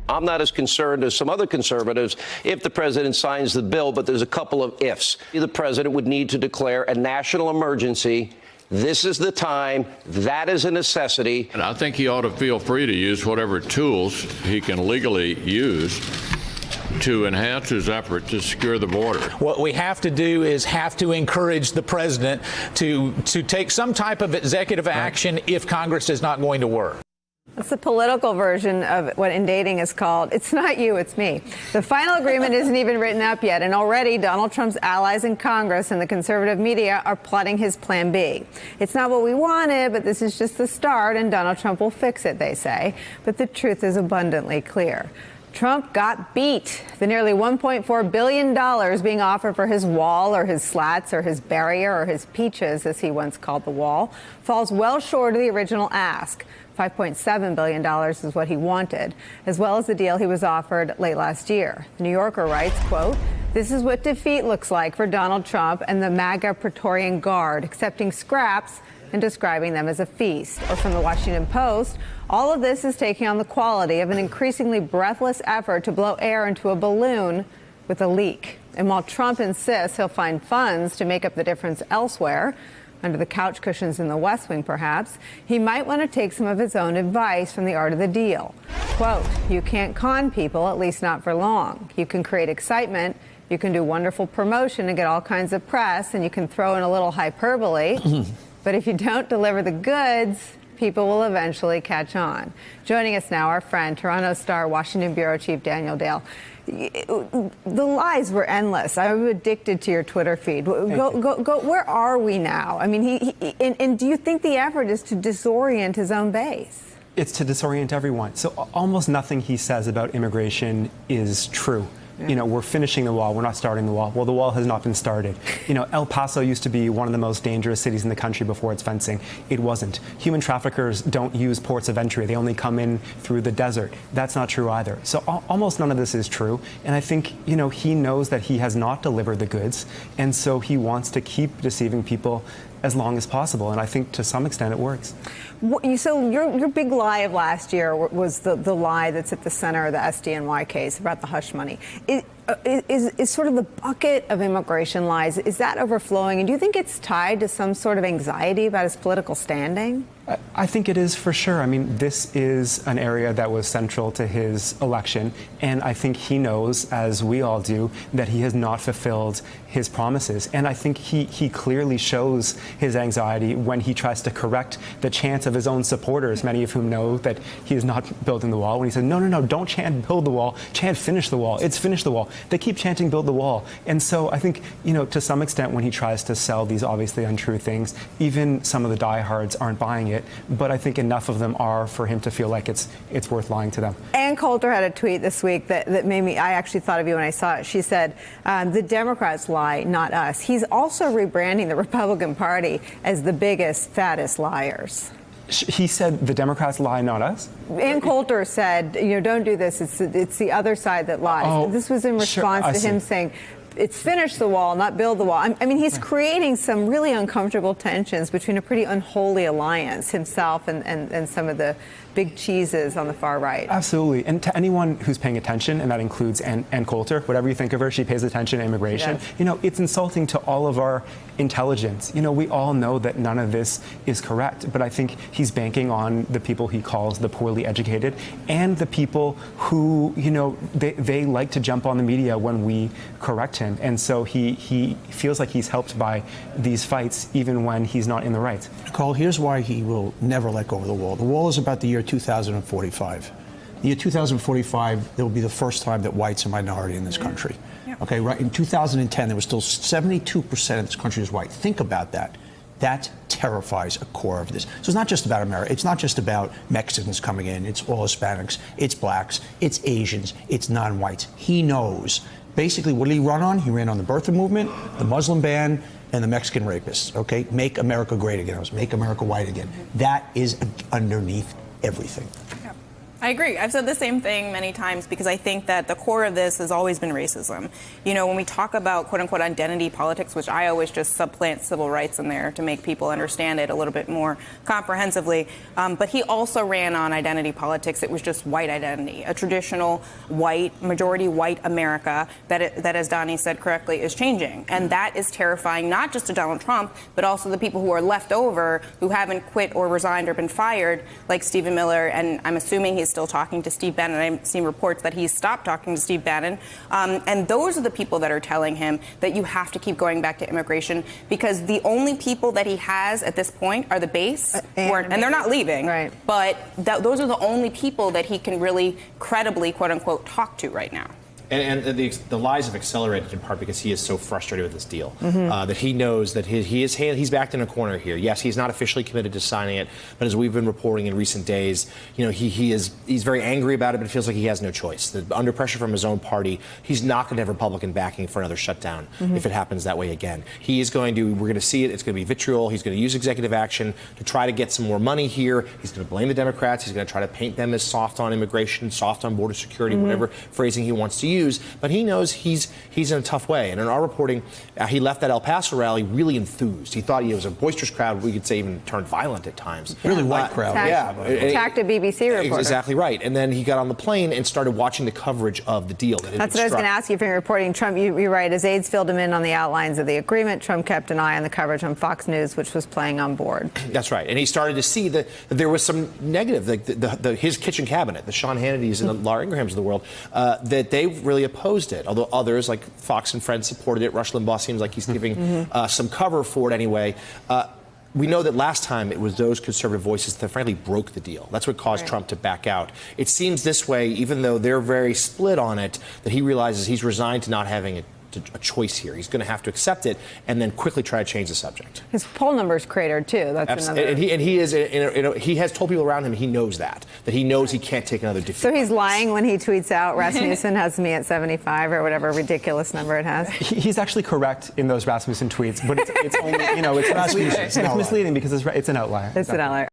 I'm not as concerned as some other conservatives if the president signs the bill, but there's a couple of ifs. The president would need to declare a national emergency. This is the time. That is a necessity. And I think he ought to feel free to use whatever tools he can legally use to enhance his effort to secure the border. What we have to do is have to encourage the president to take some type of executive action if Congress is not going to work. That's the political version of what in dating is called, it's not you, it's me. The final agreement isn't even written up yet, and already Donald Trump's allies in Congress and the conservative media are plotting his plan B. It's not what we wanted, but this is just the start, and Donald Trump will fix it, they say. But the truth is abundantly clear. Trump got beat. The nearly $1.4 billion being offered for his wall or his slats or his barrier or his peaches, as he once called the wall, falls well short of the original ask. $5.7 billion is what he wanted, as well as the deal he was offered late last year. The New Yorker writes, quote, "This is what defeat looks like for Donald Trump and the MAGA Praetorian Guard, accepting scraps and describing them as a feast." Or from the Washington Post, all of this is taking on the quality of an increasingly breathless effort to blow air into a balloon with a leak. And while Trump insists he'll find funds to make up the difference elsewhere, under the couch cushions in the West Wing perhaps, he might want to take some of his own advice from the art of the deal. Quote, "You can't con people, at least not for long. You can create excitement, you can do wonderful promotion and get all kinds of press, and you can throw in a little hyperbole. But if you don't deliver the goods, people will eventually catch on." Joining us now, our friend, Toronto Star Washington Bureau Chief Daniel Dale. The lies were endless. I'm addicted to your Twitter feed. Go. Where are we now? I mean, and do you think the effort is to disorient his own base? It's to disorient everyone. So almost nothing he says about immigration is true. You know, we're finishing the wall. We're not starting the wall. Well, the wall has not been started. You know, El Paso used to be one of the most dangerous cities in the country before its fencing. It wasn't. Human traffickers don't use ports of entry. They only come in through the desert. That's not true either. So almost none of this is true. And I think, you know, he knows that he has not delivered the goods. And so he wants to keep deceiving people as long as possible. And I think to some extent it works. So your big lie of last year was the lie that's at the center of the SDNY case about the hush money. Is sort of the bucket of immigration lies, is that overflowing? And do you think it's tied to some sort of anxiety about his political standing? I think it is for sure. I mean, this is an area that was central to his election, and I think he knows, as we all do, that he has not fulfilled his promises. And I think he clearly shows his anxiety when he tries to correct the chants of his own supporters, many of whom know that he is not building the wall. When he said, no, don't chant build the wall, chant finish the wall. It's finish the wall. They keep chanting build the wall. And so I think, you know, to some extent when he tries to sell these obviously untrue things, even some of the diehards aren't buying it. But I think enough of them are for him to feel like it's worth lying to them. Ann Coulter had a tweet this week that made me, I actually thought of you when I saw it. She said, the Democrats lie, not us. He's also rebranding the Republican Party as the biggest, fattest liars. He said the Democrats lie, not us? Ann Coulter said, you know, don't do this. It's the other side that lies. Oh, this was in response to him saying, it's finish the wall, not build the wall. I mean, he's creating some really uncomfortable tensions between a pretty unholy alliance, himself and some of the big cheeses on the far right. Absolutely. And to anyone who's paying attention, and that includes Ann Coulter, whatever you think of her, she pays attention to immigration. You know, it's insulting to all of our intelligence. You know, we all know that none of this is correct, but I think he's banking on the people he calls the poorly educated and the people who, you know, they like to jump on the media when we correct him. And so he feels like he's helped by these fights even when he's not in the right. Nicole, here's why he will never let go of the wall. The wall is about the year 2045. The year 2045, there will be the first time that whites are minority in this country. Okay, right? In 2010, there was still 72% of this country is white. Think about that. That terrifies a core of this. So it's not just about America. It's not just about Mexicans coming in. It's all Hispanics. It's blacks. It's Asians. It's non-whites. He knows. Basically, what did he run on? He ran on the birther movement, the Muslim ban, and the Mexican rapists. Okay, make America great again. Make America white again. That is underneath everything. I agree. I've said the same thing many times because I think that the core of this has always been racism. You know, when we talk about quote-unquote identity politics, which I always just supplant civil rights in there to make people understand it a little bit more comprehensively, but he also ran on identity politics. It was just white identity, a traditional white, majority white America that, as Donnie said correctly, is changing. And that is terrifying, not just to Donald Trump, but also the people who are left over, who haven't quit or resigned or been fired, like Stephen Miller, and I'm assuming he's still talking to Steve Bannon. I've seen reports that he's stopped talking to Steve Bannon. And those are the people that are telling him that you have to keep going back to immigration, because the only people that he has at this point are the base, and they're not leaving. Right. But those are the only people that he can really credibly, quote unquote, talk to right now. And the lies have accelerated in part because he is so frustrated with this deal that he knows that he's backed in a corner here. Yes, he's not officially committed to signing it, but as we've been reporting in recent days, you know, he's very angry about it, but it feels like he has no choice. Under pressure from his own party, he's not going to have Republican backing for another shutdown if it happens that way again. He is going to. We're going to see it. It's going to be vitriol. He's going to use executive action to try to get some more money here. He's going to blame the Democrats. He's going to try to paint them as soft on immigration, soft on border security, whatever phrasing he wants to use. But he knows he's in a tough way. And in our reporting, he left that El Paso rally really enthused. He thought it was a boisterous crowd. We could say even turned violent at times. Really white crowd. Attacked a BBC reporter. Exactly right. And then he got on the plane and started watching the coverage of the deal. That's what I was going to ask you. If you're reporting Trump, you're right. His aides filled him in on the outlines of the agreement. Trump kept an eye on the coverage on Fox News, which was playing on board. That's right. And he started to see that there was some negative, like his kitchen cabinet, the Sean Hannitys and the Laura Ingrahams of the world, that they really opposed it, although others like Fox and Friends supported it. Rush Limbaugh seems like he's giving some cover for it anyway. We know that last time it was those conservative voices that frankly broke the deal. That's what caused Trump to back out. It seems this way, even though they're very split on it, that he realizes he's resigned to not having a choice here. He's going to have to accept it and then quickly try to change the subject. His poll numbers cratered too. That's another. And he is. He has told people around him he knows that he knows he can't take another defeat. So he's lying when he tweets out Rasmussen has me at 75 or whatever ridiculous number it has. He's actually correct in those Rasmussen tweets, but it's only it's misleading because it's an outlier. It's an outlier.